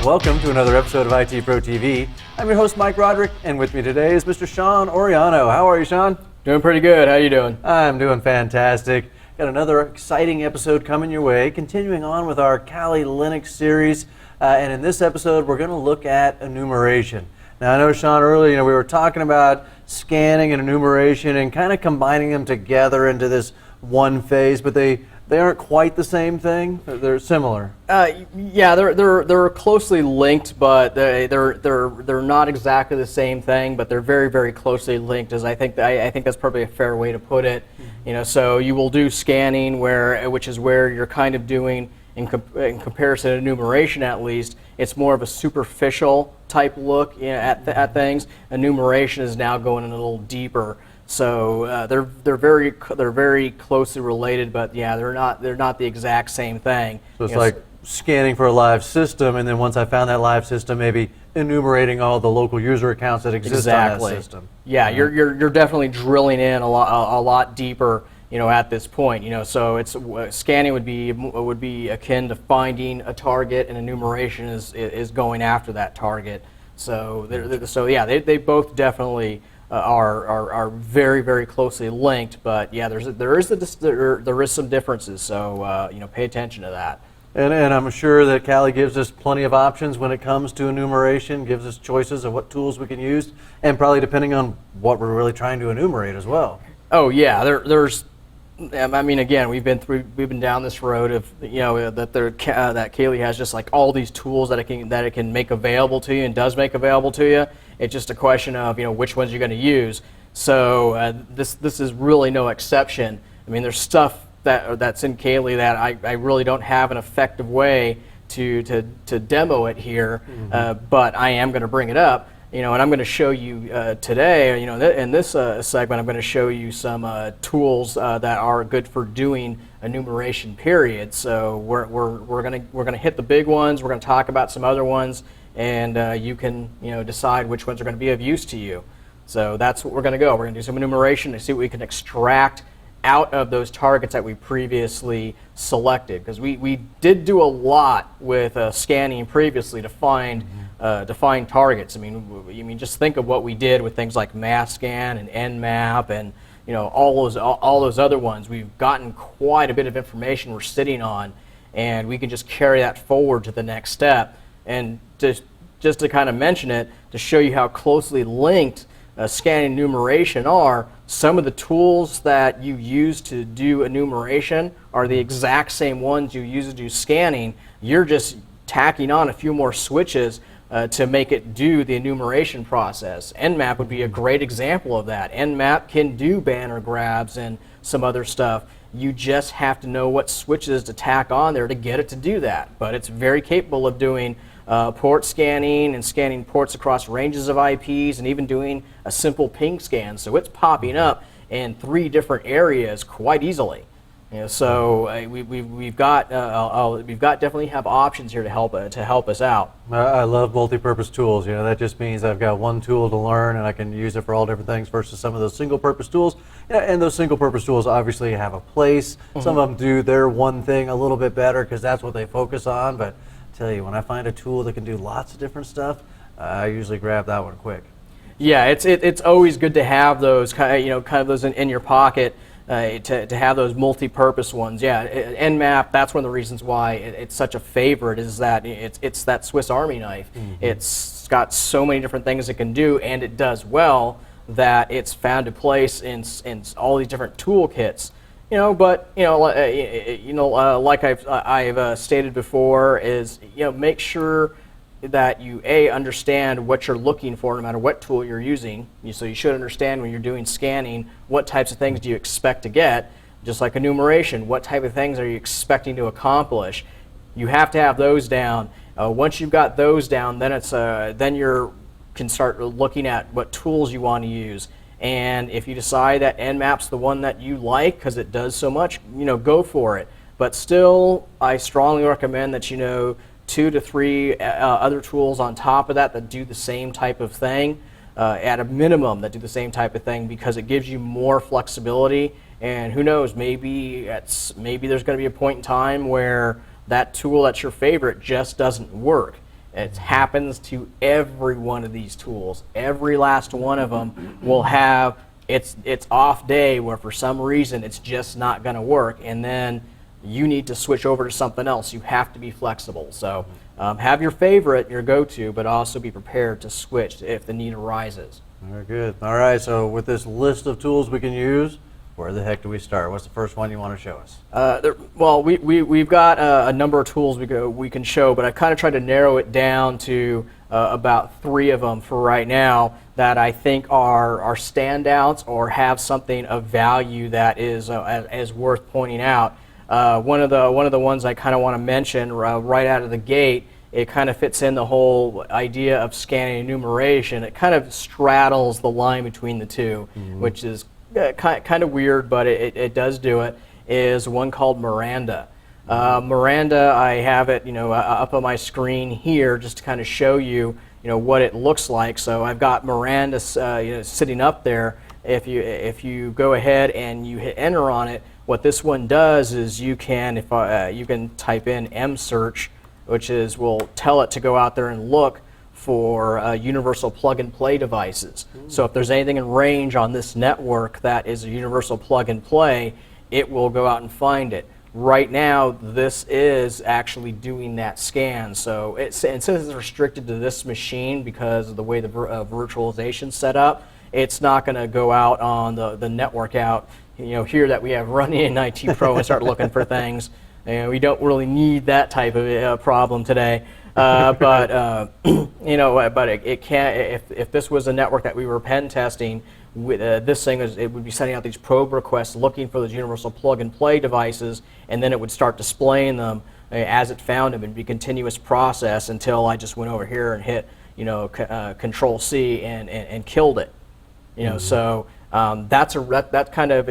Welcome to another episode of IT Pro TV. I'm your host, Mike Roderick, and with me today is Mr. Sean Oriano. How are you, Sean? Doing pretty good. How you doing? I'm doing fantastic. Got another exciting episode coming your way, continuing on with our Kali Linux series. And in this episode, we're going to look at enumeration. Now, I know, Sean, earlier we were talking about scanning and enumeration and kind of combining them together into this one phase, but they aren't quite the same thing. They're similar. Yeah, they're closely linked, but they're not exactly the same thing. But they're very, very closely linked. As I think that's probably a fair way to put it. So you will do scanning, which is where you're kind of doing in comparison to enumeration, at least. It's more of a superficial type look at things. Enumeration is now going in a little deeper. So they're very closely related, but yeah, they're not the exact same thing. So it's like scanning for a live system, and then once I found that live system, maybe enumerating all the local user accounts that exist on that system. Yeah, you're definitely drilling in a lot deeper, at this point. So it's scanning would be akin to finding a target, and enumeration is going after that target. So they both definitely are very, very closely linked, but yeah, there is some differences. So pay attention to that. And I'm sure that Kali gives us plenty of options when it comes to enumeration. Gives us choices of what tools we can use, and probably depending on what we're really trying to enumerate as well. Oh yeah, there's. I mean, again, we've been down this road of that Kali has just like all these tools that it can make available to you and does make available to you. It's just a question of which ones you're going to use. So this is really no exception. I mean, there's stuff that's in Kali that I really don't have an effective way to demo it here, but I am going to bring it up. And I'm going to show you today, in this segment, I'm going to show you some tools that are good for doing enumeration, period. So we're going to hit the big ones. We're going to talk about some other ones, and you can decide which ones are going to be of use to you. So that's what we're going to go. We're going to do some enumeration to see what we can extract out of those targets that we previously selected, because we did do a lot with scanning previously to find targets. I mean, just think of what we did with things like MathScan and Nmap and all those other ones. We've gotten quite a bit of information we're sitting on, and we can just carry that forward to the next step. And just to kind of mention it, to show you how closely linked scanning and enumeration are, some of the tools that you use to do enumeration are the exact same ones you use to do scanning. You're just tacking on a few more switches to make it do the enumeration process. Nmap would be a great example of that. Nmap can do banner grabs and some other stuff. You just have to know what switches to tack on there to get it to do that. But it's very capable of doing port scanning and scanning ports across ranges of IPs, and even doing a simple ping scan. So it's popping up in 3 different areas quite easily. So we've got definitely have options here to help us out. I love multi-purpose tools. That just means I've got one tool to learn, and I can use it for all different things. Versus some of those single-purpose tools, and those single-purpose tools obviously have a place. Some of them do their one thing a little bit better because that's what they focus on. But I tell you, when I find a tool that can do lots of different stuff, I usually grab that one quick. Yeah, it's always good to have those kind of those in your pocket. To have those multi-purpose ones. Yeah, Nmap, that's one of the reasons why it's such a favorite, is that it's that Swiss Army knife. It's got so many different things it can do, and it does well, that it's found a place in all these different toolkits. But like I've stated before, is make sure that you understand what you're looking for no matter what tool you're using. So you should understand when you're doing scanning, what types of things do you expect to get. Just like enumeration, what type of things are you expecting to accomplish? You have to have those down. Once you've got those down, then you can start looking at what tools you want to use. And if you decide that Nmap's the one that you like because it does so much, go for it. But still, I strongly recommend that 2 to 3 other tools on top of that do the same type of thing, at a minimum, that do the same type of thing, because it gives you more flexibility. And who knows, maybe there's going to be a point in time where that tool that's your favorite just doesn't work. It happens to every one of these tools. Every last one of them will have its off day where for some reason it's just not going to work, and then you need to switch over to something else. You have to be flexible. So have your favorite, your go-to, but also be prepared to switch if the need arises. Very good. All right, so with this list of tools we can use, where the heck do we start? What's the first one you want to show us? Well, we've got a number of tools we can show, but I kind of tried to narrow it down to about 3 of them for right now that I think are standouts or have something of value that is worth pointing out. One of the ones I kind of want to mention right out of the gate, it kind of fits in the whole idea of scanning enumeration. It kind of straddles the line between the two, which is kind of weird, but it does do it, is one called Miranda. Miranda, I have it up on my screen here just to kind of show you what it looks like. So I've got Miranda sitting up there. If you go ahead and you hit enter on it, what this one does is you can type in msearch, which will tell it to go out there and look for universal plug-and-play devices. So if there's anything in range on this network that is a universal plug-and-play, it will go out and find it. Right now, this is actually doing that scan. So and since it's restricted to this machine because of the way the virtualization's set up, it's not going to go out on the network out here that we have running in IT Pro and start looking for things. We don't really need that type of problem today. But it can. If this was a network that we were pen testing, this thing it would be sending out these probe requests looking for those universal plug-and-play devices, and then it would start displaying them as it found them. It'd be a continuous process until I just went over here and hit Control C and killed it. So that kind of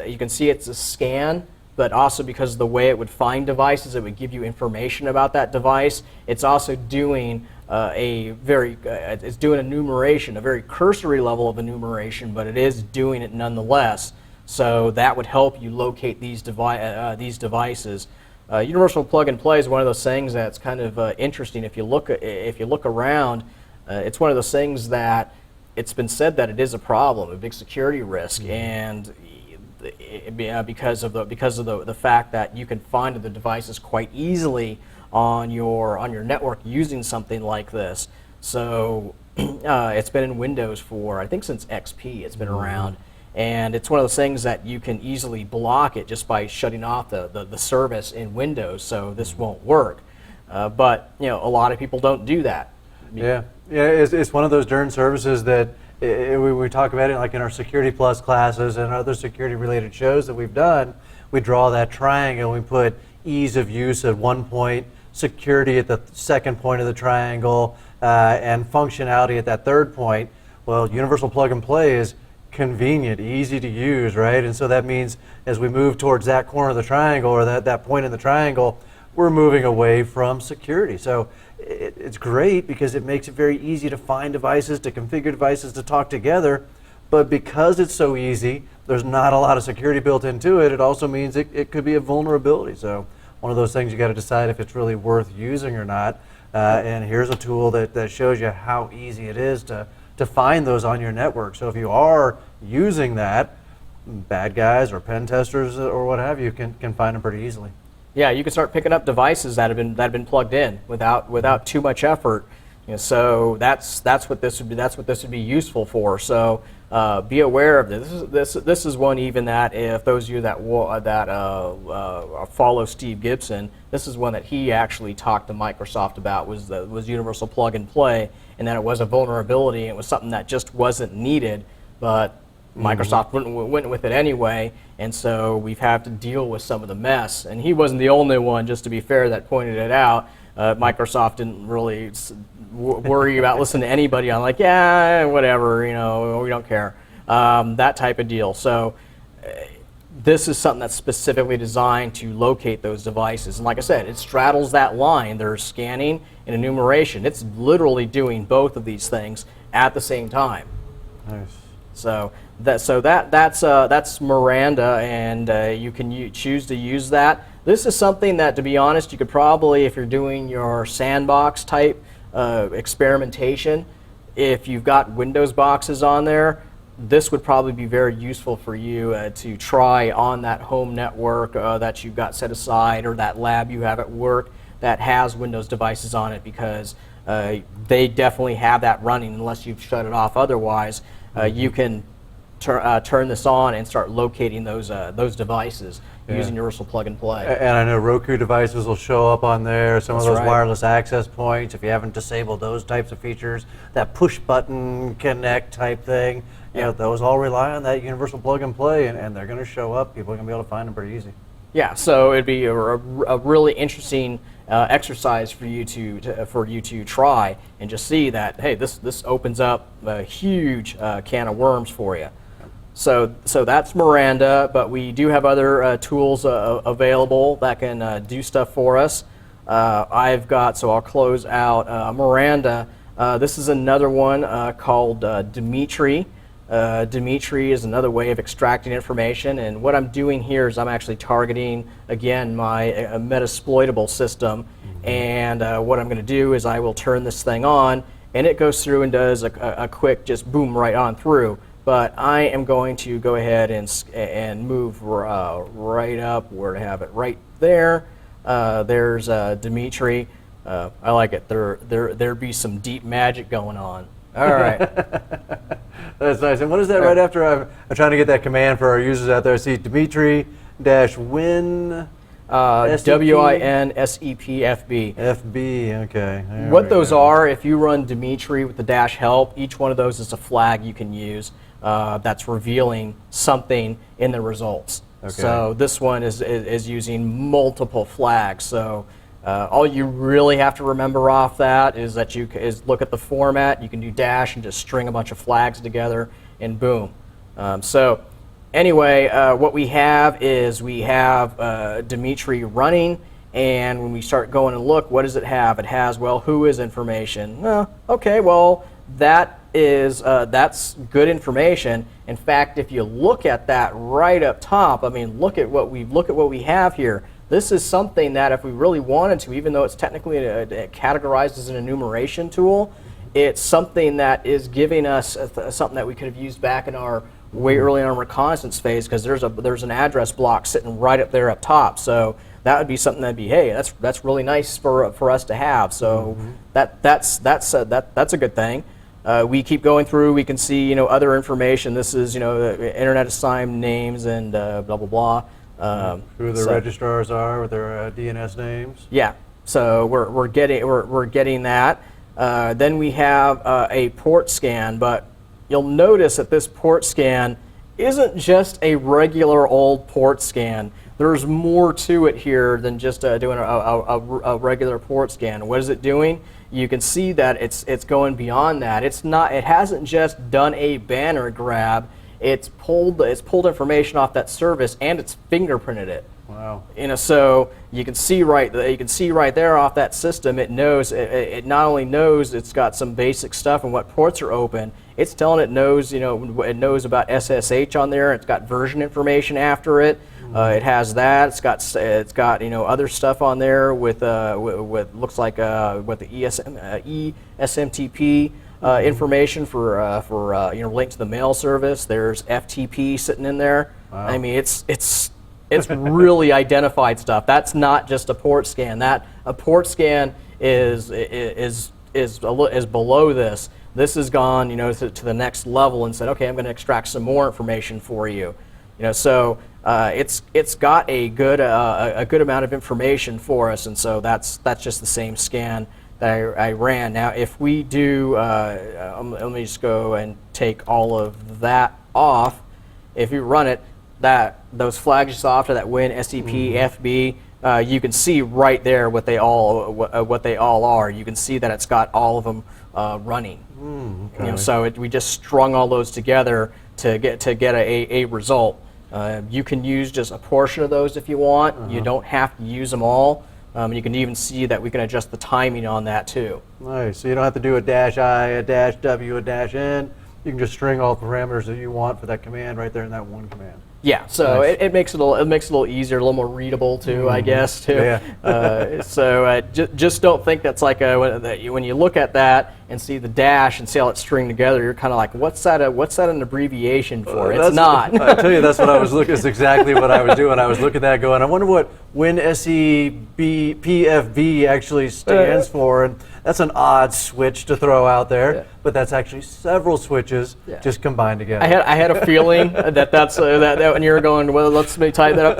you can see it's a scan. But also because of the way it would find devices, it would give you information about that device. It's also doing it's doing enumeration, a very cursory level of enumeration, but it is doing it nonetheless. So that would help you locate these devices. Universal plug and play is one of those things that's kind of interesting. If you look around, it's one of those things that it's been said that it is a problem, a big security risk, and because of the fact that you can find the devices quite easily on your network using something like this. So it's been in Windows for I think since XP. It's been around, and it's one of those things that you can easily block it just by shutting off the service in Windows. So this won't work. But a lot of people don't do that. Yeah, it's one of those darn services that. We talk about it like in our Security Plus classes and other security related shows that we've done. We draw that triangle, we put ease of use at one point, security at the second point of the triangle, and functionality at that third point. Well, universal plug and play is convenient, easy to use, right? And so that means as we move towards that corner of the triangle or that point in the triangle, we're moving away from security. So it's great because it makes it very easy to find devices, to configure devices, to talk together. But because it's so easy, there's not a lot of security built into it. It also means it could be a vulnerability. So one of those things you got to decide if it's really worth using or not. And here's a tool that shows you how easy it is to find those on your network. So if you are using that, bad guys or pen testers or what have you can find them pretty easily. Yeah, you can start picking up devices that have been plugged in without too much effort. So that's what this would be useful for. So be aware of this. This is one even that if those of you that follow Steve Gibson, this is one that he actually talked to Microsoft about was universal plug and play, and that it was a vulnerability. It was something that just wasn't needed, but Microsoft went with it anyway, and so we've had to deal with some of the mess. And he wasn't the only one, just to be fair, that pointed it out. Microsoft didn't really worry about listening to anybody on like, yeah, whatever, we don't care, that type of deal. So this is something that's specifically designed to locate those devices. And like I said, it straddles that line. There's scanning and enumeration. It's literally doing both of these things at the same time. Nice. So that's Miranda, and you can choose to use that. This is something that, to be honest, you could probably, if you're doing your sandbox type experimentation, if you've got Windows boxes on there, this would probably be very useful for you to try on that home network that you've got set aside, or that lab you have at work that has Windows devices on it, because they definitely have that running unless you've shut it off. Otherwise, you can turn this on and start locating those devices using Universal Plug and Play. And I know Roku devices will show up on there, some of That's those right. wireless access points, if you haven't disabled those types of features, that push button connect type thing, you know, those all rely on that Universal Plug and Play, and they're going to show up. People are going to be able to find them pretty easy. Yeah, so it'd be a really interesting exercise for you to try and just see that, hey, this opens up a huge can of worms for you. So that's Miranda, but we do have other tools available that can do stuff for us. I'll close out Miranda. This is another one called Dimitri. Dimitri is another way of extracting information, and what I'm doing here is I'm actually targeting, again, my Metasploitable system, and what I'm going to do is I will turn this thing on, and it goes through and does a quick just boom right on through. But I am going to go ahead and move right up where to have it right there. There's Dimitri. I like it. There be some deep magic going on. All right. That's nice. And what is that right after? I'm trying to get that command for our users out there. I see Dimitri-win. WINSEPFB. FB, okay. There What we those go. are, if you run Dimitri with the dash help, each one of those is a flag you can use that's revealing something in the results. Okay. So this one is using multiple flags. So all you really have to remember off that is that look at the format. You can do dash and just string a bunch of flags together, and boom. Anyway, what we have is Dimitri running, and when we start going and look, what does it have? It has, well, who is information? Okay, well, that's good information. In fact, if you look at that right up top, I mean, look at what we have here. This is something that if we really wanted to, even though it's technically categorized as an enumeration tool, it's something that is giving us something that we could have used back in our way early in our reconnaissance phase, because there's an address block sitting right up there up top. So that would be something that'd be, hey, that's really nice for us to have. So that's a good thing. We keep going through. We can see other information. This is internet assigned names and blah blah blah. Who the registrars are with their DNS names. Yeah. So we're getting that. Then we have a port scan, but you'll notice that this port scan isn't just a regular old port scan. There's more to it here than just doing a regular port scan. What is it doing? You can see that it's going beyond that. It hasn't just done a banner grab. It's pulled information off that service, and it's fingerprinted it. Wow. So you can see right there off that system. It knows. It not only knows it's got some basic stuff and what ports are open. It's telling it knows. It knows about SSH on there. It's got version information after it. It has that. It's got other stuff on there with looks like what the ESMTP. Information for linked to the mail service. There's FTP sitting in there. Wow. I mean, it's really identified stuff. That's not just a port scan. A port scan is below this. This has gone to the next level and said, okay, I'm going to extract some more information for you. So it's got a good amount of information for us, and so that's just the same scan that I ran. Now, if we do, let me just go and take all of that off. If you run it, those flags you saw after that win SEP FB, you can see right there what they all are. You can see that it's got all of them running. Okay. So we just strung all those together to get a result. You can use just a portion of those if you want. You don't have to use them all. You can even see that we can adjust the timing on that too. Nice. So you don't have to do a -I, a -W, a -N. You can just string all the parameters that you want for that command right there in that one command. Yeah, so Nice. it makes it a little easier, a little more readable too, I guess too. Yeah. Just don't think that's like when you look at that and see the dash and see how it's stringed together, you're kind of like, what's that an abbreviation for? It's not. I tell you, that's what I was looking. It's exactly what I was doing. I was looking at that, going, I wonder what WinSEPFB actually stands for, and that's an odd switch to throw out there. Yeah. But that's actually several switches just combined together. I had a feeling that's that when you were going, well, let's me type that up.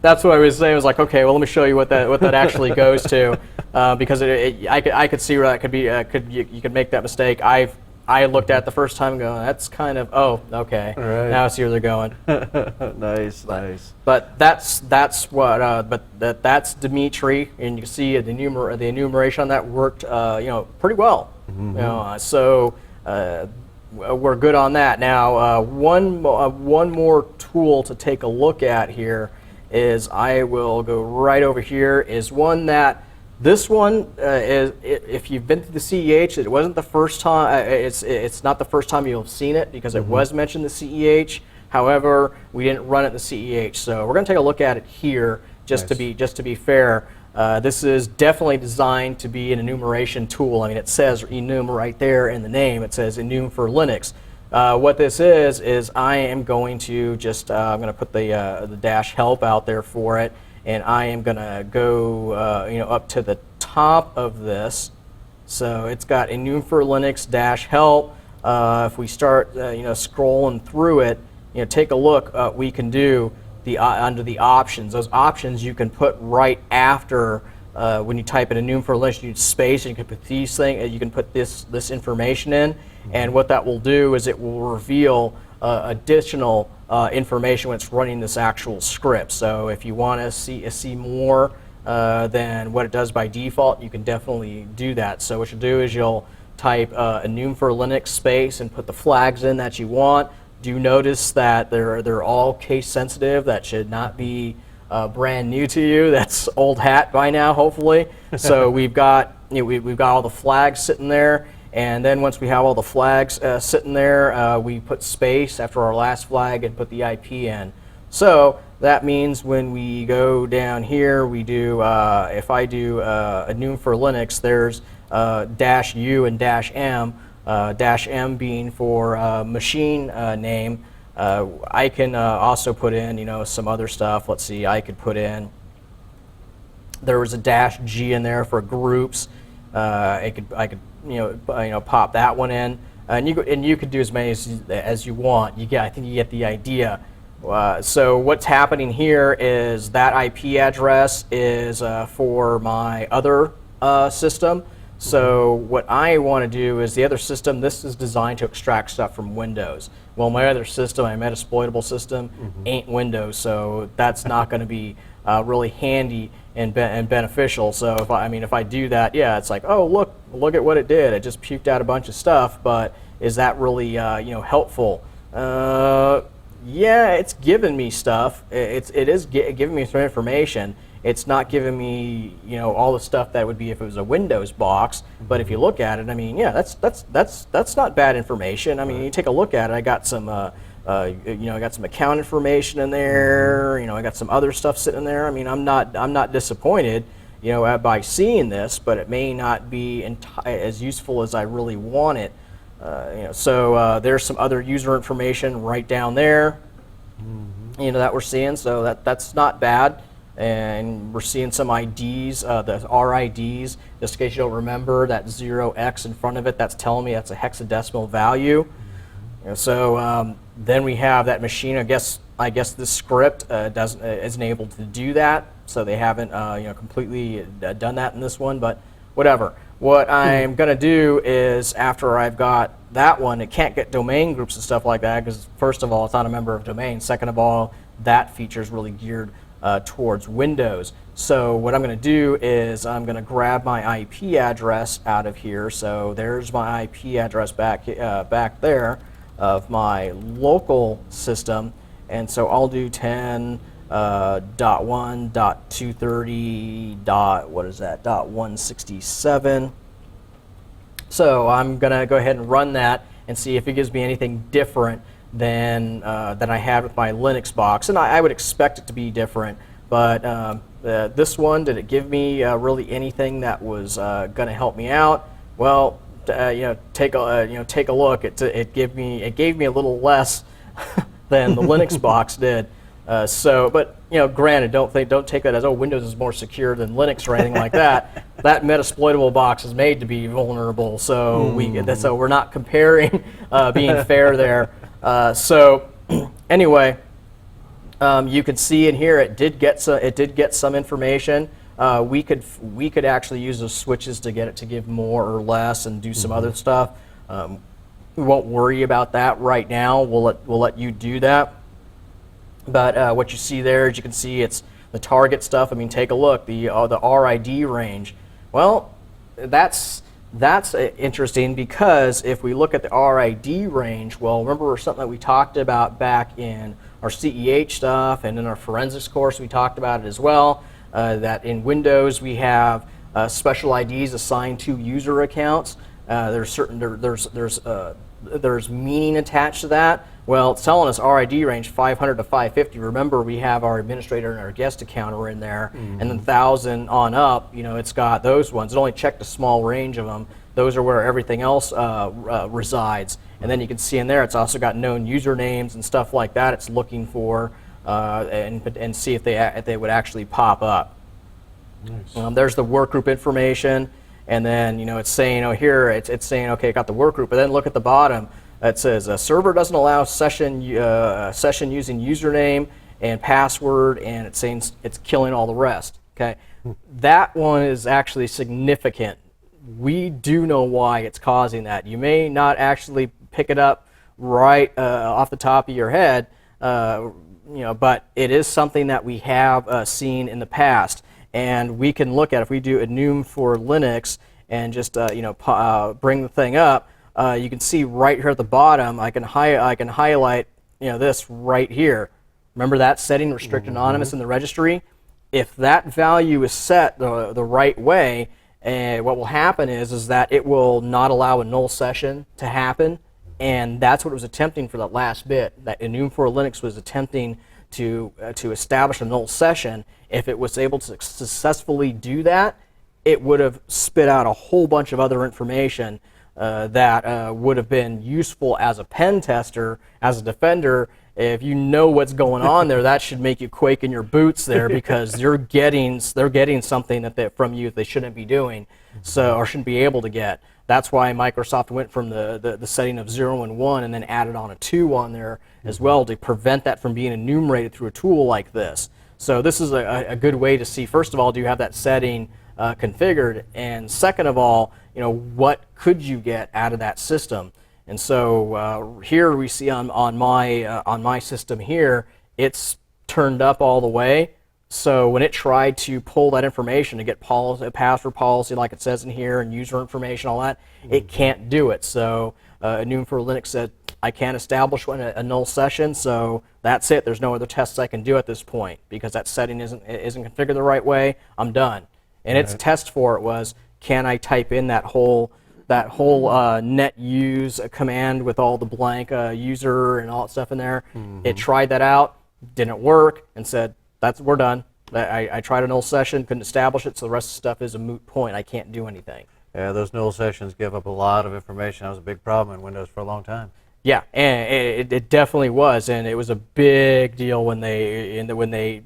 That's what I was saying. I was like, okay, well, let me show you what that actually goes to, because I could see where that could be. You could make that mistake. I looked at it the first time and go, that's kind of, oh, okay. Right. Now I see where they're going. Nice, nice. But that's Dimitri, and you can see the enumeration on that worked pretty well. So we're good on that. Now one more tool to take a look at here is, I will go right over here, is one that this one is, if you've been to the CEH, it wasn't the first time. It's not the first time you've seen it, because it was mentioned in the CEH. However, we didn't run it in the CEH, so we're going to take a look at it here just to be fair. This is definitely designed to be an enumeration tool. I mean, it says enum right there in the name. It says enum for Linux. What this is I am going to just I'm going to put the dash help out there for it. And I am going to go up to the top of this. So it's got enum for Linux dash help. If we start scrolling through it, take a look. We can do under the options. Those options you can put right after when you type in enum for Linux. You need space, and you can put these things. You can put this information in, and what that will do is it will reveal additional information when it's running this actual script. So if you want to see more than what it does by default, you can definitely do that. So what you'll do is you'll type enum for Linux space and put the flags in that you want. Do notice that they're all case sensitive. That should not be brand new to you. That's old hat by now, hopefully. So we've got we've got all the flags sitting there. And then once we have all the flags sitting there, we put space after our last flag and put the IP in. So that means when we go down here, we do, if I do enum for Linux, there's -U and -M, -M being for machine name. I can also put in, some other stuff. Let's see, I could put in, there was a -G in there for groups. I could pop that one in, and you could do as many as you want. I think you get the idea. So what's happening here is that IP address is for my other system. So what I want to do is the other system. This is designed to extract stuff from Windows. Well, my other system, my Metasploitable system, ain't Windows, so that's not going to be really handy and beneficial. So if I do that, yeah, it's like, oh, look at what it did. It just puked out a bunch of stuff, but is that really helpful? Yeah, it's giving me stuff. It is giving me some information. It's not giving me all the stuff that would be if it was a Windows box. But if you look at it, yeah, that's not bad information. You take a look at it. I got some I got some account information in there. I got some other stuff sitting in there. I'm not disappointed, by seeing this, but it may not be as useful as I really want it. So there's some other user information right down there, that we're seeing. So that's not bad. And we're seeing some IDs, the RIDs. Just in case you don't remember, that 0x in front of it, that's telling me that's a hexadecimal value. So then we have that machine. I guess this script isn't able to do that, so they haven't completely done that in this one. But whatever. What I'm going to do is, after I've got that one, it can't get domain groups and stuff like that, because first of all, it's not a member of domain. Second of all, that feature is really geared towards Windows. So what I'm going to do is I'm going to grab my IP address out of here. So there's my IP address back there of my local system, and so I'll do 10.1.230.167. So I'm gonna go ahead and run that and see if it gives me anything different than I had with my Linux box, and I would expect it to be different. But this one, did it give me really anything that was going to help me out? Well, take a look. It gave me a little less than the Linux box did. But granted, don't take that as, oh, Windows is more secure than Linux or anything like that. That Metasploitable box is made to be vulnerable, so we're not comparing, being fair there. Anyway, you can see in here it did get some information. We could actually use those switches to get it to give more or less and do some other stuff. We won't worry about that right now. We'll let you do that. But what you see there, as you can see, it's the target stuff. I mean, take a look. The RID range. Well, that's interesting, because if we look at the RID range, well, remember something that we talked about back in our CEH stuff, and in our forensics course we talked about it as well. That in Windows we have special IDs assigned to user accounts. There's meaning attached to that. Well, it's telling us RID range 500 to 550. Remember, we have our administrator and our guest accounter in there, and then 1,000 on up, it's got those ones. It only checked a small range of them. Those are where everything else resides. And then you can see in there, it's also got known usernames and stuff like that. It's looking for and see if they would actually pop up. Nice. There's the workgroup information, and then it's saying, here it's saying, okay, got the workgroup. But then look at the bottom. It says a server doesn't allow session using username and password, and it's saying it's killing all the rest. Okay, that one is actually significant. We do know why it's causing that. You may not actually pick it up right off the top of your head, but it is something that we have seen in the past, and we can look at, if we do enum for Linux and just bring the thing up. You can see right here at the bottom, I can highlight this right here. Remember that setting, restrict anonymous in the registry? If that value is set the right way, what will happen is that it will not allow a null session to happen, and that's what it was attempting for that last bit. That enum for Linux was attempting to establish a null session. If it was able to successfully do that, it would have spit out a whole bunch of other information that would have been useful as a pen tester, as a defender. If you know what's going on there, that should make you quake in your boots there, because they're getting something from you that they shouldn't be doing, or shouldn't be able to get. That's why Microsoft went from the setting of 0 and 1 and then added on a 2 on there as well, to prevent that from being enumerated through a tool like this. So this is a good way to see, first of all, do you have that setting configured, and second of all, what could you get out of that system? And so here we see on my system here, it's turned up all the way. So when it tried to pull that information to get password policy, like it says in here, and user information, all that, it can't do it. So enum for Linux said, I can't establish a null session, so that's it. There's no other tests I can do at this point, because that setting isn't configured the right way. I'm done. And its test for it was, can I type in that whole net use command with all the blank user and all that stuff in there? It tried that out, didn't work, and said, we're done. I tried a null session, couldn't establish it, so the rest of the stuff is a moot point. I can't do anything. Yeah, those null sessions give up a lot of information. That was a big problem in Windows for a long time. Yeah, and it definitely was, and it was a big deal when they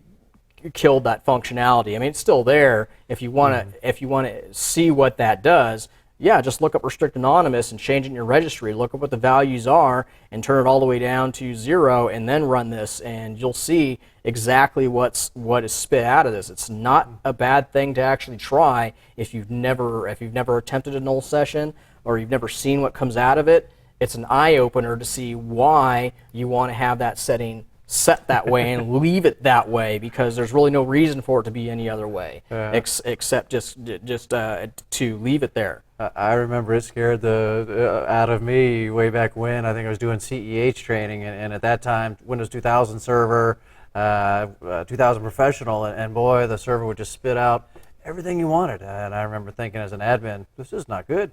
killed that functionality. I mean, it's still there. If you want to see what that does, yeah, just look up restrict anonymous and change it in your registry. Look up what the values are and turn it all the way down to 0, and then run this, and you'll see exactly what is spit out of this. It's not a bad thing to actually try if you've never attempted a null session, or you've never seen what comes out of it. It's an eye opener to see why you want to have that setting set that way and leave it that way, because there's really no reason for it to be any other way, except just to leave it there. I remember it scared the out of me way back when. I think I was doing CEH training, and at that time, Windows 2000 server, 2000 professional, and boy, the server would just spit out everything you wanted. And I remember thinking as an admin, this is not good.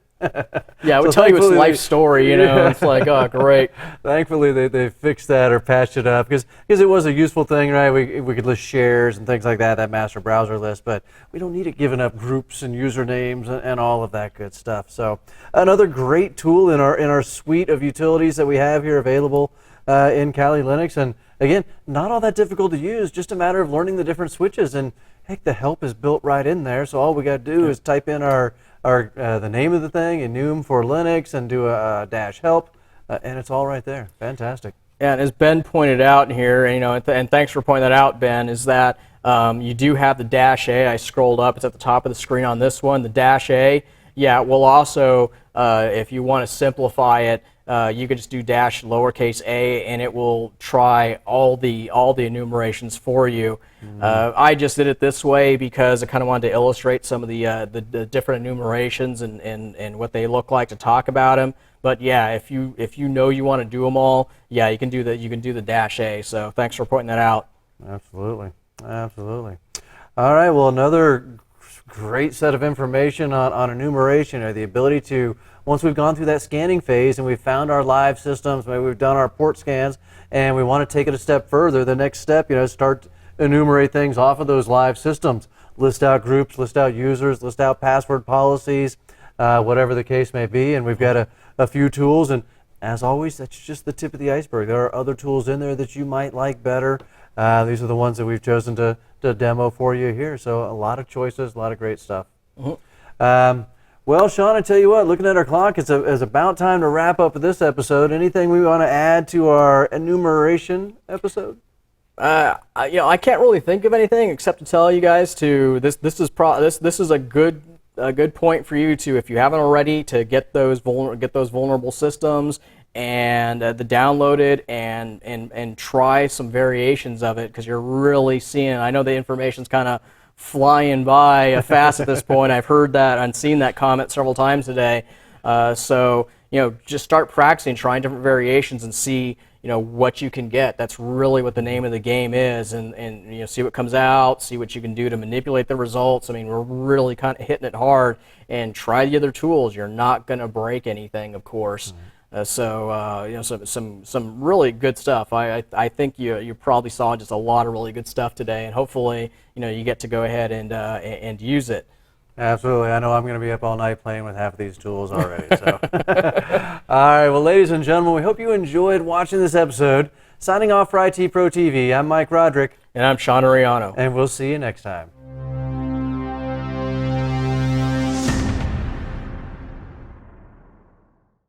Yeah, it would tell you its life story, you know. It's like, oh, great. Thankfully, they fixed that or patched it up because it was a useful thing, right? We could list shares and things like that master browser list, but we don't need it giving up groups and usernames and all of that good stuff. So another great tool in our suite of utilities that we have here available in Kali Linux. And again, not all that difficult to use, just a matter of learning the different switches. And heck, the help is built right in there. So all we got to do is type in the name of the thing, enum for Linux, and do a -help, and it's all right there. Fantastic. Yeah, and as Ben pointed out here, you know, and thanks for pointing that out, Ben, is that you do have the -A. I scrolled up; it's at the top of the screen on this one. The -A, yeah, will also, if you want to simplify it, you could just do -a, and it will try all the enumerations for you. I just did it this way because I kind of wanted to illustrate some of the different enumerations and what they look like to talk about them. But yeah, if you know you want to do them all, yeah, you can do the -A. So thanks for pointing that out. Absolutely, absolutely. All right, well, another great set of information on enumeration, or the ability to, once we've gone through that scanning phase and we've found our live systems, maybe we've done our port scans, and we want to take it a step further, the next step, you know, start to enumerate things off of those live systems. List out groups, list out users, list out password policies, whatever the case may be, and we've got a few tools, and as always, that's just the tip of the iceberg. There are other tools in there that you might like better. These are the ones that we've chosen to demo for you here. So a lot of choices, a lot of great stuff. Well, Sean, I tell you what, looking at our clock, it's about time to wrap up this episode. Anything we want to add to our enumeration episode? You know, I can't really think of anything except to tell you guys this is a good point for you to, if you haven't already, to get those vulnerable systems and the downloaded and try some variations of it, because you're really seeing, I know the information's kind of flying by fast at this point. I've heard that and seen that comment several times today. So, you know, just start practicing, trying different variations and see, you know, what you can get. That's really what the name of the game is, and you know, see what comes out, see what you can do to manipulate the results. I mean, we're really kind of hitting it hard, and try the other tools. You're not going to break anything, of course. So you know, some really good stuff. I think you probably saw just a lot of really good stuff today, and hopefully, you know, you get to go ahead and use it. Absolutely. I know I'm going to be up all night playing with half of these tools already. So, all right. Well, ladies and gentlemen, we hope you enjoyed watching this episode. Signing off for IT Pro TV, I'm Mike Roderick. And I'm Sean Ariano. And we'll see you next time.